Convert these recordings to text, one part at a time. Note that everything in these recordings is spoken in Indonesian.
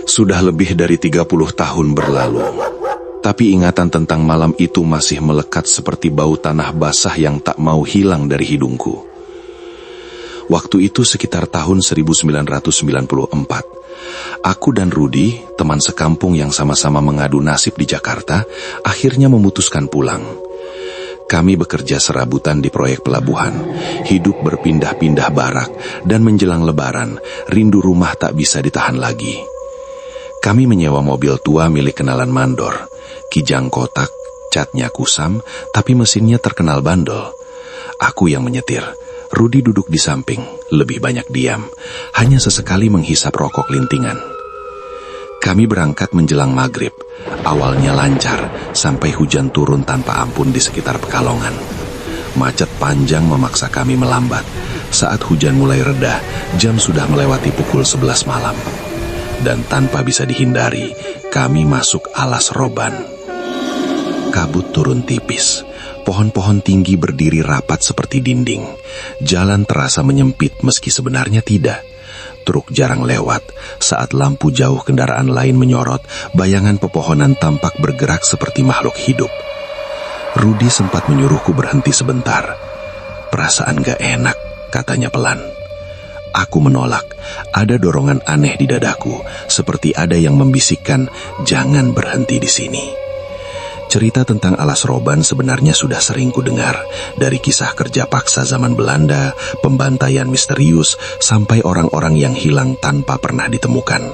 Sudah lebih dari 30 tahun berlalu, tapi ingatan tentang malam itu masih melekat seperti bau tanah basah yang tak mau hilang dari hidungku. Waktu itu sekitar tahun 1994. Aku dan Rudi, teman sekampung yang sama-sama mengadu nasib di Jakarta, akhirnya memutuskan pulang. Kami bekerja serabutan di proyek pelabuhan, hidup berpindah-pindah barak, dan menjelang lebaran, rindu rumah tak bisa ditahan lagi. Kami menyewa mobil tua milik kenalan mandor, kijang kotak, catnya kusam, tapi mesinnya terkenal bandel. Aku yang menyetir, Rudi duduk di samping, lebih banyak diam, hanya sesekali menghisap rokok lintingan. Kami berangkat menjelang maghrib, awalnya lancar, sampai hujan turun tanpa ampun di sekitar Pekalongan. Macet panjang memaksa kami melambat. Saat hujan mulai reda, jam sudah melewati pukul 11 malam. Dan tanpa bisa dihindari, kami masuk alas Roban. Kabut turun tipis. Pohon-pohon tinggi berdiri rapat seperti dinding. Jalan terasa menyempit meski sebenarnya tidak. Truk jarang lewat. Saat lampu jauh kendaraan lain menyorot, bayangan pepohonan tampak bergerak seperti makhluk hidup. Rudi sempat menyuruhku berhenti sebentar. Perasaan gak enak, katanya pelan. Aku menolak. Ada dorongan aneh di dadaku, seperti ada yang membisikkan, jangan berhenti di sini. Cerita tentang alas Roban sebenarnya sudah sering kudengar, dari kisah kerja paksa zaman Belanda, pembantaian misterius, sampai orang-orang yang hilang tanpa pernah ditemukan.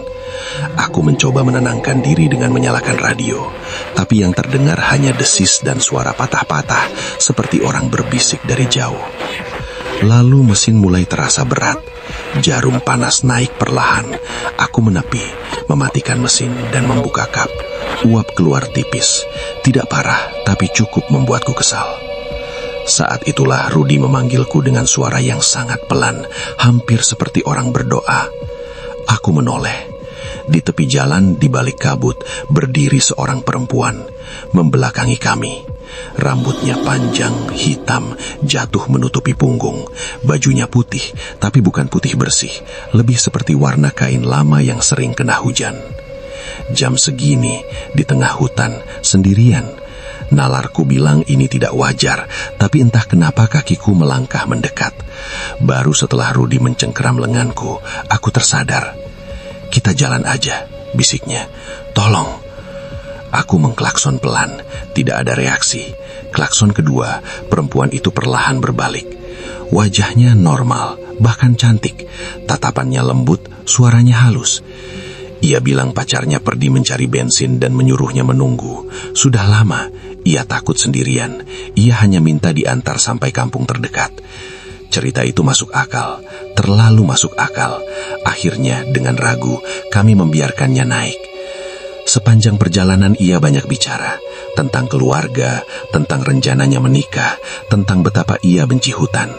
Aku mencoba menenangkan diri dengan menyalakan radio, tapi yang terdengar hanya desis dan suara patah-patah, seperti orang berbisik dari jauh. Lalu mesin mulai terasa berat. Jarum panas naik perlahan. Aku menepi, mematikan mesin dan membuka kap. Uap keluar tipis. Tidak parah, tapi cukup membuatku kesal. Saat itulah Rudi memanggilku dengan suara yang sangat pelan, hampir seperti orang berdoa. Aku menoleh. Di tepi jalan, di balik kabut, berdiri seorang perempuan, membelakangi kami. Rambutnya panjang, hitam, jatuh menutupi punggung. Bajunya putih, tapi bukan putih bersih, lebih seperti warna kain lama yang sering kena hujan. Jam segini, di tengah hutan, sendirian. Nalarku bilang ini tidak wajar, tapi entah kenapa kakiku melangkah mendekat. Baru setelah Rudi mencengkeram lenganku, aku tersadar. Kita jalan aja, bisiknya. Tolong. Aku mengklakson pelan, tidak ada reaksi. Klakson kedua, perempuan itu perlahan berbalik. Wajahnya normal, bahkan cantik. Tatapannya lembut, suaranya halus. Ia bilang pacarnya pergi mencari bensin dan menyuruhnya menunggu. Sudah lama, ia takut sendirian. Ia hanya minta diantar sampai kampung terdekat. Cerita itu masuk akal, terlalu masuk akal. Akhirnya, dengan ragu, kami membiarkannya naik. Sepanjang perjalanan ia banyak bicara tentang keluarga, tentang rencananya menikah, tentang betapa ia benci hutan.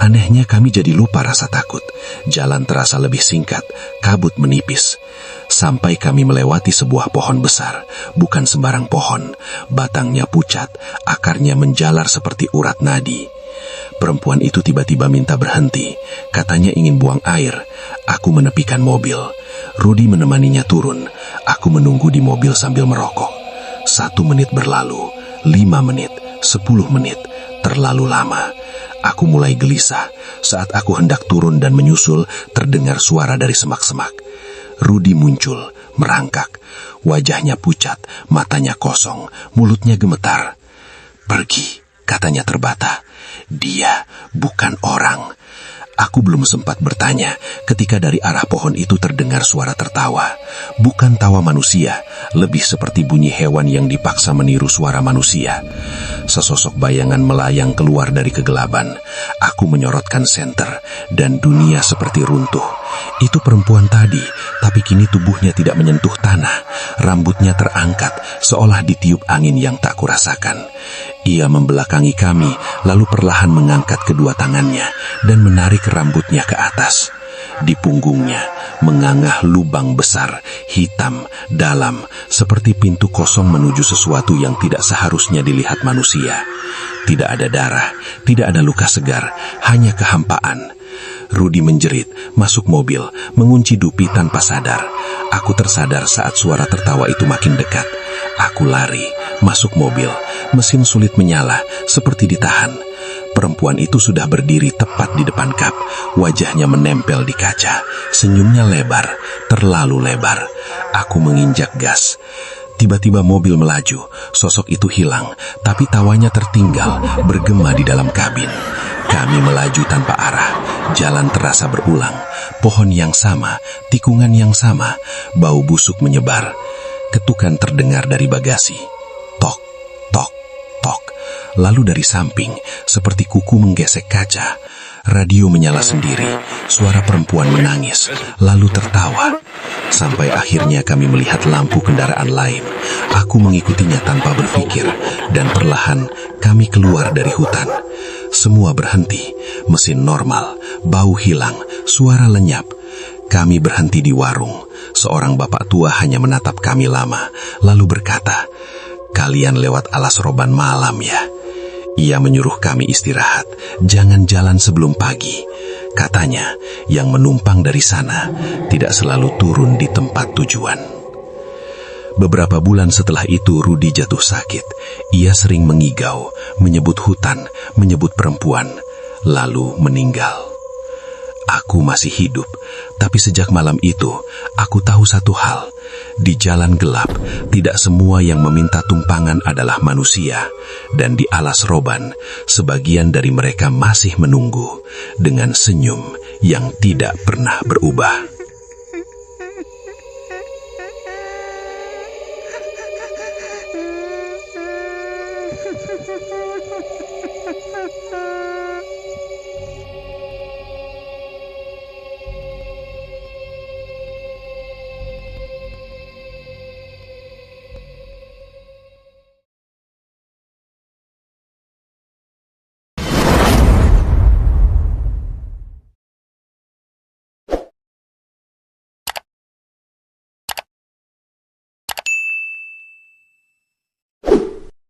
Anehnya kami jadi lupa rasa takut. Jalan terasa lebih singkat, kabut menipis. Sampai kami melewati sebuah pohon besar, bukan sembarang pohon. Batangnya pucat, akarnya menjalar seperti urat nadi. Perempuan itu tiba-tiba minta berhenti. Katanya ingin buang air. Aku menepikan mobil. Rudi menemaninya turun. Aku menunggu di mobil sambil merokok. 1 menit berlalu, 5 menit, 10 menit. Terlalu lama. Aku mulai gelisah. Saat aku hendak turun dan menyusul, terdengar suara dari semak-semak. Rudi muncul, merangkak. Wajahnya pucat, matanya kosong, mulutnya gemetar. Pergi, katanya terbata. Dia bukan orang. Aku belum sempat bertanya ketika dari arah pohon itu terdengar suara tertawa. Bukan tawa manusia, lebih seperti bunyi hewan yang dipaksa meniru suara manusia. Sesosok bayangan melayang keluar dari kegelapan. Aku menyorotkan senter dan dunia seperti runtuh. Itu perempuan tadi, tapi kini tubuhnya tidak menyentuh tanah. Rambutnya terangkat, seolah ditiup angin yang tak kurasakan. Ia membelakangi kami, lalu perlahan mengangkat kedua tangannya dan menarik rambutnya ke atas. Di punggungnya mengangah lubang besar, hitam, dalam, seperti pintu kosong menuju sesuatu yang tidak seharusnya dilihat manusia. Tidak ada darah, tidak ada luka segar, hanya kehampaan. Rudi menjerit, masuk mobil, mengunci dupi tanpa sadar. Aku tersadar saat suara tertawa itu makin dekat. Aku lari, masuk mobil, mesin sulit menyala, seperti ditahan. Perempuan itu sudah berdiri tepat di depan kap, wajahnya menempel di kaca, senyumnya lebar, terlalu lebar. Aku menginjak gas. Tiba-tiba mobil melaju, sosok itu hilang, tapi tawanya tertinggal, bergema di dalam kabin. Kami melaju tanpa arah, jalan terasa berulang, pohon yang sama, tikungan yang sama, bau busuk menyebar. Ketukan terdengar dari bagasi. Tok, tok, tok. Lalu dari samping, seperti kuku menggesek kaca. Radio menyala sendiri, suara perempuan menangis, lalu tertawa. Sampai akhirnya kami melihat lampu kendaraan lain. Aku mengikutinya tanpa berpikir, dan perlahan kami keluar dari hutan. Semua berhenti, mesin normal, bau hilang, suara lenyap. Kami berhenti di warung. Seorang bapak tua hanya menatap kami lama, lalu berkata, "Kalian lewat alas roban malam ya?" Ia menyuruh kami istirahat, jangan jalan sebelum pagi. Katanya, yang menumpang dari sana tidak selalu turun di tempat tujuan. Beberapa bulan setelah itu Rudi jatuh sakit. Ia sering mengigau, menyebut hutan, menyebut perempuan, lalu meninggal. Aku masih hidup, tapi sejak malam itu, aku tahu satu hal. Di jalan gelap, tidak semua yang meminta tumpangan adalah manusia. Dan di alas roban, sebagian dari mereka masih menunggu dengan senyum yang tidak pernah berubah.